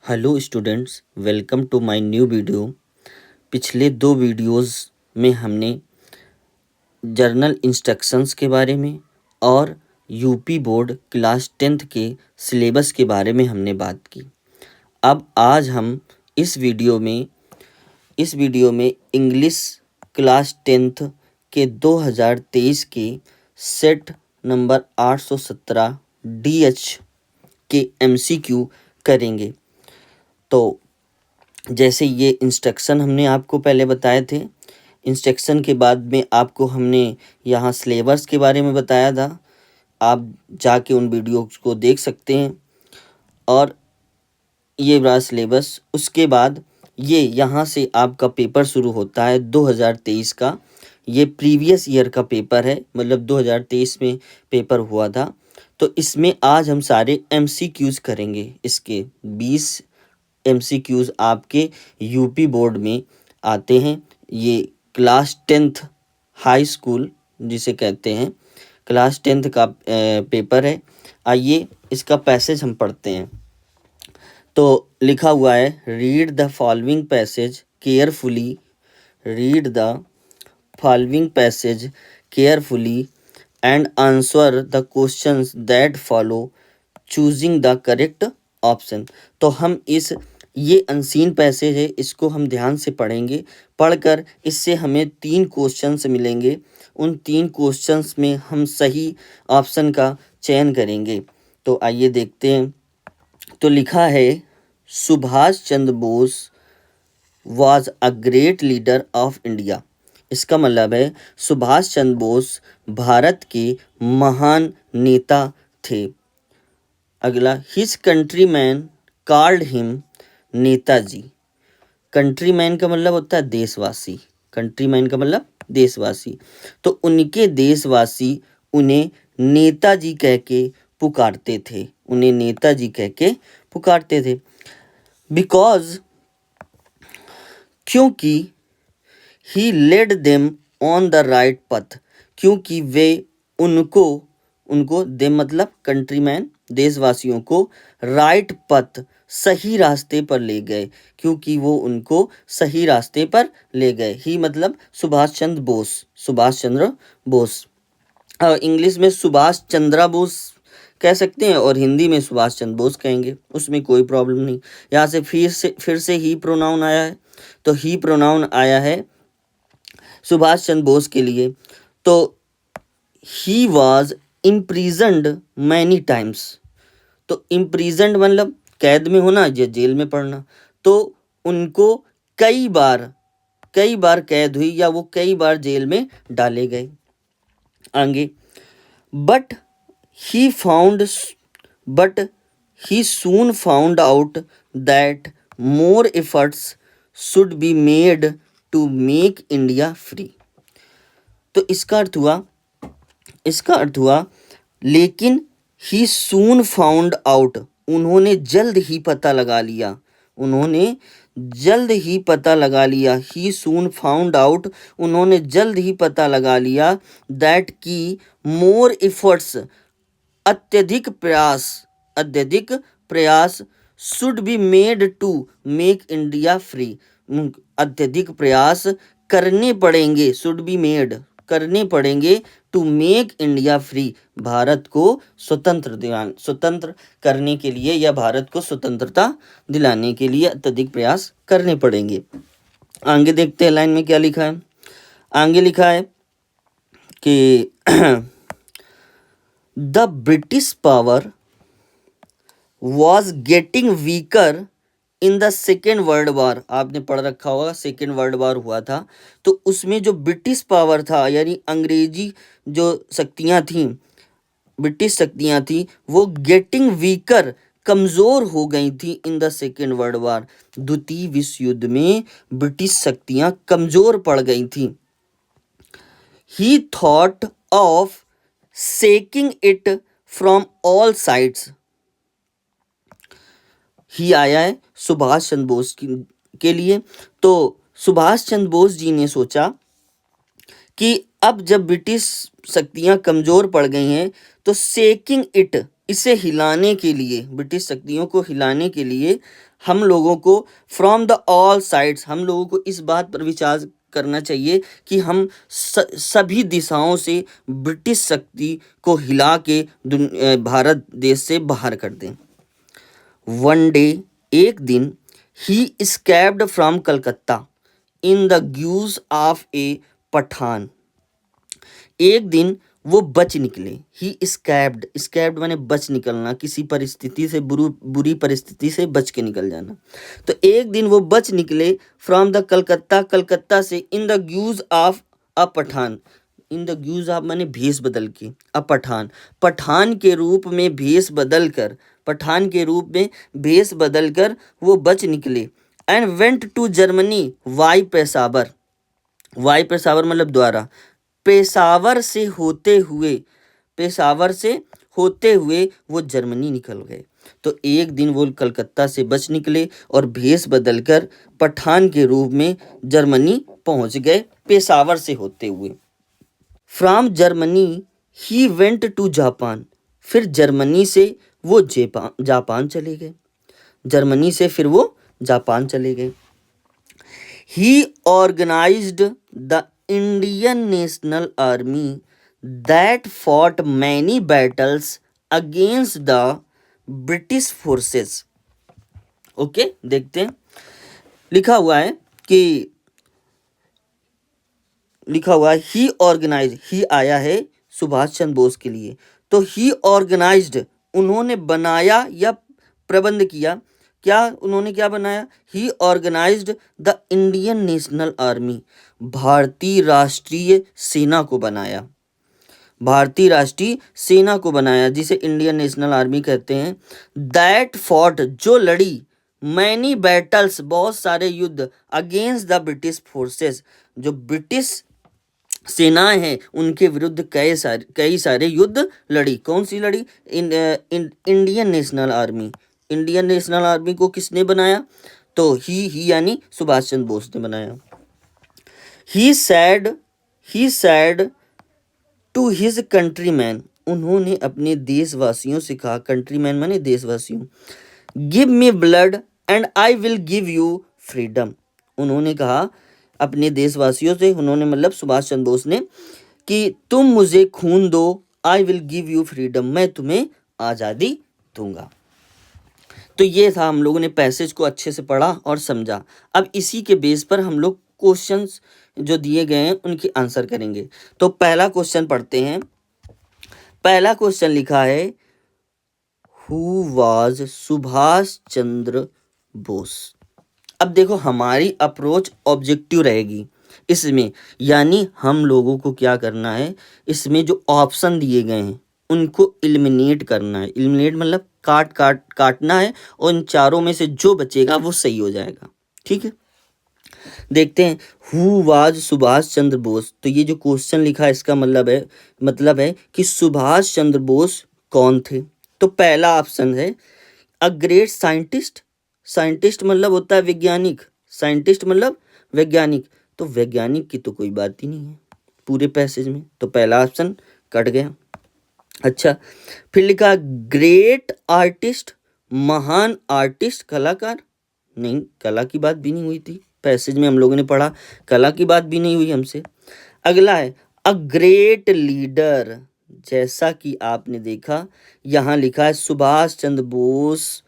Hello students, welcome to my new video. पिछले दो videos में हमने जर्नल इंस्ट्रक्शंस के बारे में और यूपी बोर्ड क्लास 10th के सिलेबस के बारे में हमने बात की। अब आज हम इस वीडियो में इंग्लिश क्लास 10th के 2023 के सेट नंबर 817 DH के MCQ करेंगे। तो जैसे ये इंस्ट्रक्शन हमने आपको पहले बताए थे, इंस्ट्रक्शन के बाद में आपको हमने यहाँ सिलेबस के बारे में बताया था। आप जाके उन वीडियोस को देख सकते हैं। और ये रहा सिलेबस। उसके बाद ये यहाँ से आपका पेपर शुरू होता है 2023 का। ये प्रीवियस ईयर का पेपर है, मतलब 2023 में पेपर हुआ था। तो इसमें आज हम सारे MCQs करेंगे। इसके 20 MCQs आपके यूपी बोर्ड में आते हैं। ये क्लास 10th हाई स्कूल जिसे कहते हैं, क्लास 10th का पेपर है। आइए इसका पैसेज हम पढ़ते हैं। तो लिखा हुआ है, read the following passage carefully, read the following passage carefully and answer the questions that follow, choosing the correct option. तो हम ये अनसीन पैसेज है, इसको हम ध्यान से पढ़ेंगे। पढ़कर इससे हमें 3 क्वेश्चंस मिलेंगे। उन 3 क्वेश्चंस में हम सही ऑप्शन का चयन करेंगे। तो आइए देखते हैं। तो लिखा है, Subhash Chandra Bose was a great leader of India. इसका मतलब है सुभाष चंद्र बोस भारत के महान नेता थे। अगला, his countryman called him Netaji. Countryman का मतलब होता है देशवासी। कंट्रीमैन का मतलब देशवासी। तो उनके देशवासी उन्हें नेताजी कह के पुकारते थे। उन्हें नेताजी कह के पुकारते थे। बिकॉज, क्योंकि he led them on the right path. क्योंकि वे उनको देम मतलब कंट्रीमैन, देशवासियों को राइट पथ, सही रास्ते पर ले गए। क्योंकि वो उनको सही रास्ते पर ले गए। ही मतलब सुभाष चंद्र बोस, सुभाष चंद्र बोस। इंग्लिश में सुभाष चंद्रा बोस कह सकते हैं और हिंदी में सुभाष चंद्र बोस कहेंगे, उसमें कोई प्रॉब्लम नहीं। यहाँ से फिर से ही प्रोनाउन आया है। तो ही प्रोनाउन आया है सुभाष चंद्र बोस के लिए। तो he was imprisoned many times. तो इम्प्रिजन्ड मतलब कैद में होना या जेल में पड़ना। तो उनको कई बार कैद हुई या वो कई बार जेल में डाले गए। आगे, but he soon found out that more efforts should be made to make India free। तो इसका अर्थ हुआ लेकिन he soon found out, उन्होंने जल्द ही पता लगा लिया। he soon found out, उन्होंने जल्द ही पता लगा लिया that की more efforts, अत्यधिक प्रयास should be made to make India free, अत्यधिक प्रयास करने पड़ेंगे, should be made करने पड़ेंगे to make India free, Bharat को स्वतंत्र करने के लिए या भारत को स्वतंत्रता दिलाने के लिए अत्यधिक प्रयास करने पड़ेंगे। आगे देखते हैं लाइन में क्या लिखा है। आगे लिखा है कि the British power was getting weaker in the second world war. आपने पढ़ रखा होगा, सेकेंड वर्ल्ड वॉर हुआ था। तो उसमें जो ब्रिटिश पावर था यानी अंग्रेजी जो ब्रिटिश शक्तियाँ थी वो गेटिंग वीकर, कमज़ोर हो गई थी in the second world war. द्वितीय विश्व युद्ध में ब्रिटिश शक्तियाँ कमज़ोर पड़ गई थी। He thought of seeking it from all sides. ही आया है सुभाष चंद्र बोस के लिए। तो सुभाष चंद्र बोस जी ने सोचा कि अब जब ब्रिटिश शक्तियां कमज़ोर पड़ गई हैं तो सेकिंग इट, इसे हिलाने के लिए, ब्रिटिश शक्तियों को हिलाने के लिए हम लोगों को फ्रॉम द ऑल साइड्स, हम लोगों को इस बात पर विचार करना चाहिए कि हम सभी दिशाओं से ब्रिटिश शक्ति को हिला के भारत देश से बाहर कर दें। वन डे, एक दिन, he escaped from Calcutta in the guise of a Pathan. एक दिन वो बच निकले। ही स्कैप्ड माने बच निकलना, किसी परिस्थिति से, बुरी परिस्थिति से बच के निकल जाना। तो एक दिन वो बच निकले फ्रॉम द कलकत्ता से, in the guise of a Pathan. In the guise of माने भेष बदल के, अ पठान, पठान के रूप में भेष बदल कर, पठान के रूप में भेष बदल कर वो बच निकले। And went to Germany via Peshawar, via Peshawar मतलब द्वारा, पेशावर से होते हुए, पेशावर से होते हुए वो जर्मनी निकल गए। तो एक दिन वो कलकत्ता से बच निकले और भेष बदलकर पठान के रूप में जर्मनी पहुंच गए, पेशावर से होते हुए। फ्रॉम जर्मनी ही वेंट टू जापान, फिर जर्मनी से वो जापान चले गए, जर्मनी से फिर वो जापान चले गए। He organized the Indian National Army that fought many battles against the British forces. Okay, देखते हैं। लिखा हुआ है कि, लिखा हुआ है ही ऑर्गेनाइज, ही आया है सुभाष चंद्र बोस के लिए, तो ही ऑर्गेनाइज्ड, उन्होंने बनाया या प्रबंध किया, क्या उन्होंने क्या बनाया? He organised the Indian national army, भारतीय राष्ट्रीय सेना को बनाया, भारतीय राष्ट्रीय सेना को बनाया, जिसे इंडियन नेशनल आर्मी कहते हैं। दैट फॉट, जो लड़ी, मैनी बैटल्स, बहुत सारे युद्ध, अगेंस्ट द ब्रिटिश फोर्सेस, जो ब्रिटिश सेनाएं हैं उनके विरुद्ध कई सारे युद्ध लड़ी। कौन सी लड़ी? Indian national army. Indian national army को किसने बनाया? तो ही यानी सुभाष चंद्र बोस ने बनाया। ही सैड टू हिज कंट्रीमैन, उन्होंने अपने देशवासियों से कहा, कंट्रीमैन माने देशवासियों, give me blood and I will give you freedom. उन्होंने कहा अपने देशवासियों से, उन्होंने मतलब सुभाष चंद्र बोस ने, कि तुम मुझे खून दो, I will give you freedom, मैं तुम्हें आज़ादी दूंगा। तो ये था, हम लोगों ने पैसेज को अच्छे से पढ़ा और समझा। अब इसी के बेस पर हम लोग क्वेश्चंस जो दिए गए हैं उनकी आंसर करेंगे। तो पहला क्वेश्चन पढ़ते हैं। पहला क्वेश्चन लिखा है, हु वाज सुभाष चंद्र बोस। अब देखो हमारी अप्रोच ऑब्जेक्टिव रहेगी इसमें, यानी हम लोगों को क्या करना है, इसमें जो ऑप्शन दिए गए हैं उनको एलिमिनेट करना है। एलिमिनेट मतलब काटना है, और इन चारों में से जो बचेगा वो सही हो जाएगा। ठीक है, देखते हैं। हु वाज सुभाष चंद्र बोस, तो ये जो क्वेश्चन लिखा है इसका मतलब है कि सुभाष चंद्र बोस कौन थे। तो पहला ऑप्शन है अ ग्रेट साइंटिस्ट। साइंटिस्ट मतलब होता है वैज्ञानिक, साइंटिस्ट मतलब वैज्ञानिक, तो वैज्ञानिक की तो कोई बात ही नहीं है पूरे पैसेज में, तो पहला ऑप्शन कट गया। अच्छा, फिर लिखा ग्रेट आर्टिस्ट, महान आर्टिस्ट, कलाकार, नहीं, कला की बात भी नहीं हुई थी पैसेज में, हम लोगों ने पढ़ा कला की बात भी नहीं हुई हमसे। अगला है अ ग्रेट लीडर, जैसा कि आपने देखा यहाँ लिखा है सुभाष चंद्र बोस,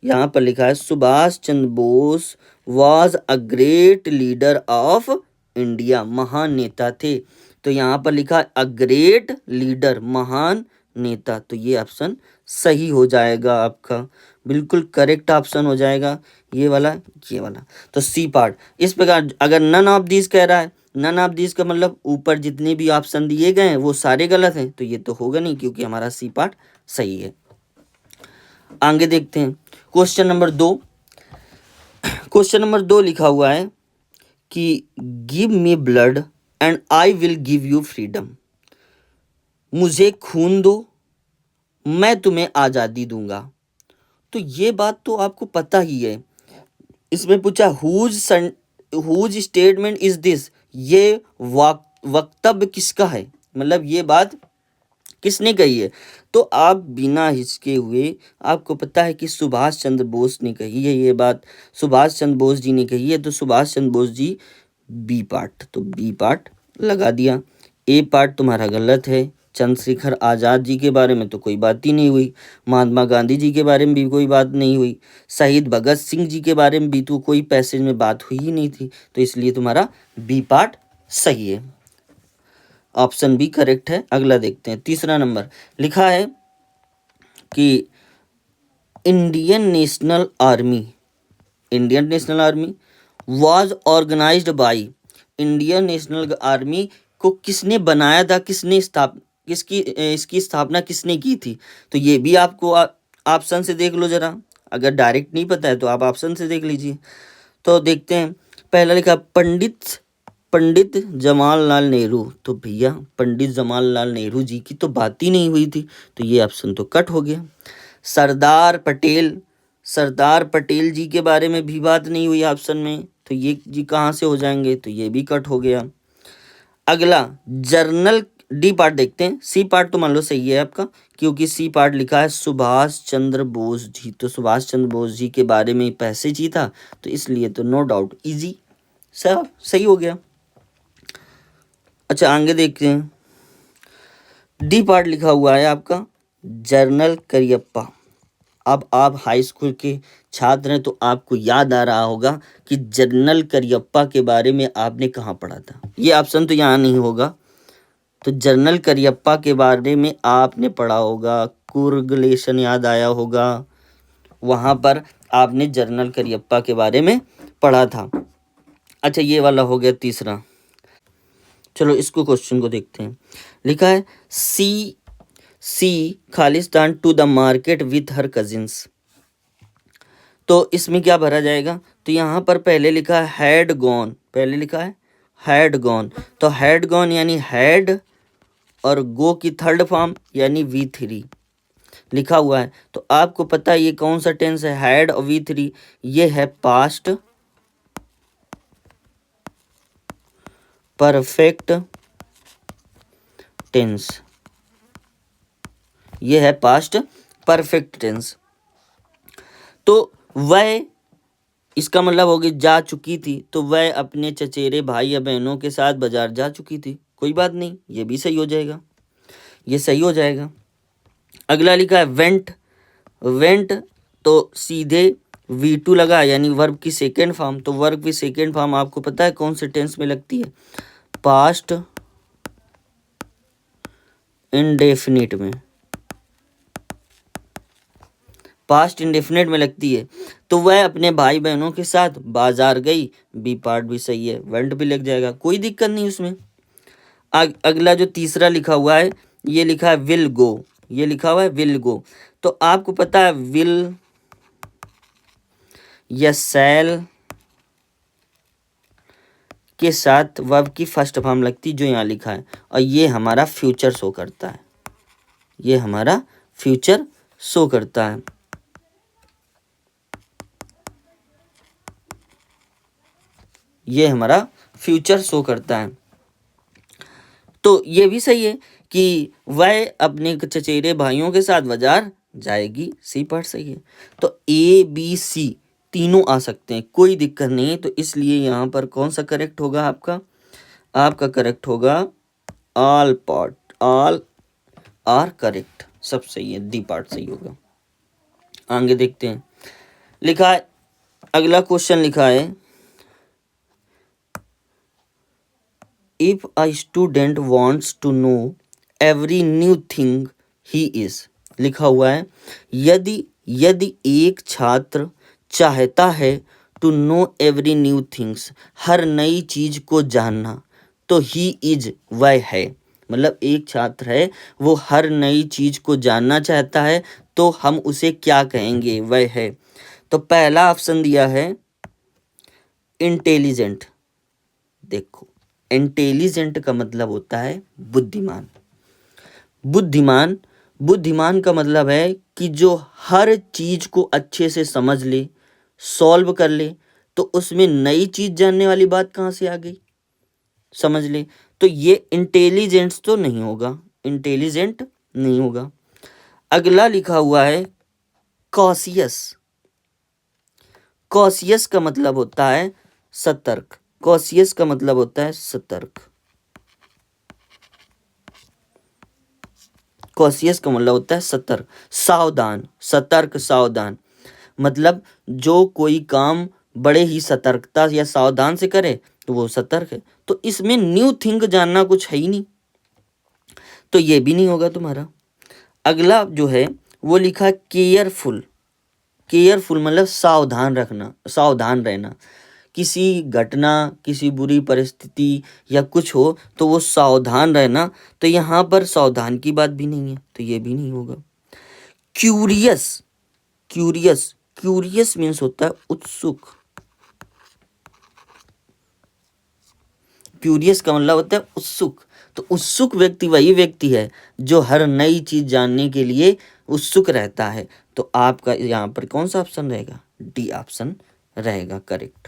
यहाँ पर लिखा है Subhash Chandra Bose was a great leader of India, महान नेता थे। तो यहाँ पर लिखा अ ग्रेट लीडर, महान नेता, तो ये ऑप्शन सही हो जाएगा आपका, बिल्कुल करेक्ट ऑप्शन हो जाएगा ये वाला, ये वाला। तो सी पार्ट इस प्रकार, अगर नन ऑफ दिस कह रहा है, नन ऑफ दिस का मतलब ऊपर जितने भी ऑप्शन दिए गए हैं वो सारे गलत हैं, तो ये तो होगा नहीं क्योंकि हमारा सी पार्ट सही है। आगे देखते हैं क्वेश्चन नंबर 2। क्वेश्चन नंबर 2 लिखा हुआ है कि give me blood and I will give you freedom, मुझे खून दो मैं तुम्हें आज़ादी दूंगा। तो ये बात तो आपको पता ही है। इसमें पूछा हुज स्टेटमेंट इज दिस, ये वक्तव्य किसका है, मतलब ये बात किसने कही है? तो आप बिना हिचके हुए, आपको पता है कि सुभाष चंद्र बोस ने कही है ये बात, सुभाष चंद्र बोस जी ने कही है, तो Subhash Chandra Bose G B part, तो बी पार्ट लगा दिया। ए पार्ट तुम्हारा गलत है। चंद्रशेखर आज़ाद जी के बारे में तो कोई बात ही नहीं हुई, महात्मा गांधी जी के बारे में भी कोई बात नहीं हुई, शहीद भगत सिंह जी के बारे में भी तो कोई पैसेज में बात हुई ही नहीं थी, तो इसलिए तुम्हारा बी पार्ट सही है, ऑप्शन बी करेक्ट है। अगला देखते हैं, तीसरा नंबर लिखा है कि Indian national army, Indian national army was organised by, Indian national army को किसने बनाया था, किसने किसकी इसकी स्थापना किसने की थी? तो ये भी आपको ऑप्शन से देख लो जरा, अगर डायरेक्ट नहीं पता है तो आप ऑप्शन से देख लीजिए। तो देखते हैं, पहला लिखा पंडित जवाहरलाल नेहरू, तो भैया पंडित जवाहरलाल नेहरू जी की तो बात ही नहीं हुई थी, तो ये ऑप्शन तो कट हो गया। सरदार पटेल जी के बारे में भी बात नहीं हुई ऑप्शन में, तो ये जी कहाँ से हो जाएंगे, तो ये भी कट हो गया। अगला जर्नल, डी पार्ट देखते हैं, सी पार्ट तो मान लो सही है आपका, क्योंकि सी पार्ट लिखा है सुभाष चंद्र बोस जी, तो सुभाष चंद्र बोस जी के बारे में पैसे जीता, तो इसलिए तो नो डाउट इजी सब सही हो गया। अच्छा आगे देखते हैं, डी पार्ट लिखा हुआ है आपका जनरल करियप्पा। अब आप हाई स्कूल के छात्र हैं तो आपको याद आ रहा होगा कि जनरल करियप्पा के बारे में आपने कहाँ पढ़ा था, ये ऑप्शन तो यहाँ नहीं होगा, तो जनरल करियप्पा के बारे में आपने पढ़ा होगा, कुर्ग लेशन याद आया होगा, वहाँ पर आपने जनरल करियप्पा के बारे में पढ़ा था। अच्छा ये वाला हो गया तीसरा, चलो इसको क्वेश्चन को देखते हैं। लिखा है see Khalistan to the market with her cousins, तो इसमें क्या भरा जाएगा? तो यहाँ पर पहले लिखा है हैड गॉन, पहले लिखा है हैड गॉन, तो हैड गॉन यानी हैड और गो की थर्ड फॉर्म यानी V3 लिखा हुआ है, तो आपको पता है ये कौन सा टेंस है, हैड और V3, ये है पास्ट परफेक्ट टेंस, ये है पास्ट परफेक्ट टेंस। तो वह, इसका मतलब होगी जा चुकी थी, तो वह अपने चचेरे भाई या बहनों के साथ बाजार जा चुकी थी, कोई बात नहीं, ये भी सही हो जाएगा, ये सही हो जाएगा। अगला लिखा है वेंट, तो सीधे V2 लगा यानी वर्ब की सेकेंड फॉर्म, तो वर्ब की सेकेंड फॉर्म आपको पता है कौन से टेंस में लगती है, पास्ट इंडेफिनिट में, पास्ट इंडेफिनिट में लगती है, तो वह अपने भाई बहनों के साथ बाजार गई, बी पार्ट भी सही है, वेंट भी लग जाएगा, कोई दिक्कत नहीं उसमें। अगला जो तीसरा लिखा हुआ है ये लिखा है विल गो, ये लिखा हुआ है विल गो, तो आपको पता है विल या सेल के साथ वर्ब की फर्स्ट फॉर्म लगती जो यहाँ लिखा है, और ये हमारा फ्यूचर शो करता है, ये हमारा फ्यूचर शो करता है। ये हमारा फ्यूचर शो करता है, तो ये भी सही है कि वह अपने चचेरे भाइयों के साथ बाजार जाएगी, सी पार्ट सही है। तो ABC तीनों आ सकते हैं, कोई दिक्कत नहीं है, तो इसलिए यहाँ पर कौन सा करेक्ट होगा आपका करेक्ट होगा ऑल आर करेक्ट, सब सही है, डी पार्ट सही होगा। आगे देखते हैं, लिखा है अगला क्वेश्चन लिखा है if a student wants to know every new thing he is, लिखा हुआ है यदि एक छात्र चाहता है to know every new things, हर नई चीज को जानना, तो ही इज वह है, मतलब एक छात्र है वो हर नई चीज को जानना चाहता है, तो हम उसे क्या कहेंगे, वह है। तो पहला ऑप्शन दिया है इंटेलिजेंट, देखो इंटेलिजेंट का मतलब होता है बुद्धिमान, बुद्धिमान का मतलब है कि जो हर चीज को अच्छे से समझ ले, सॉल्व कर ले, तो उसमें नई चीज जानने वाली बात कहाँ से आ गई, समझ ले, तो ये इंटेलिजेंस तो नहीं होगा, इंटेलिजेंट नहीं होगा। अगला लिखा हुआ है कॉशियस। कॉशियस का मतलब होता है सतर्क। कॉशियस का मतलब होता है सतर्क। कॉशियस का मतलब होता है सतर्क, सावधान, सतर्क, सावधान। मतलब जो कोई काम बड़े ही सतर्कता या सावधान से करे तो वो सतर्क है। तो इसमें न्यू थिंग जानना कुछ है ही नहीं, तो ये भी नहीं होगा तुम्हारा। अगला जो है वो लिखा केयरफुल। केयरफुल मतलब सावधान रखना, सावधान रहना। किसी घटना, किसी बुरी परिस्थिति या कुछ हो तो वो सावधान रहना, तो यहाँ पर सावधान की बात भी नहीं है, तो ये भी नहीं होगा। क्यूरियस। क्यूरियस, क्यूरियस मीन्स होता है उत्सुक। क्यूरियस का मतलब होता है उत्सुक। तो उत्सुक व्यक्ति वही व्यक्ति है जो हर नई चीज जानने के लिए उत्सुक रहता है। तो आपका यहाँ पर कौन सा ऑप्शन रहेगा? डी ऑप्शन रहेगा करेक्ट।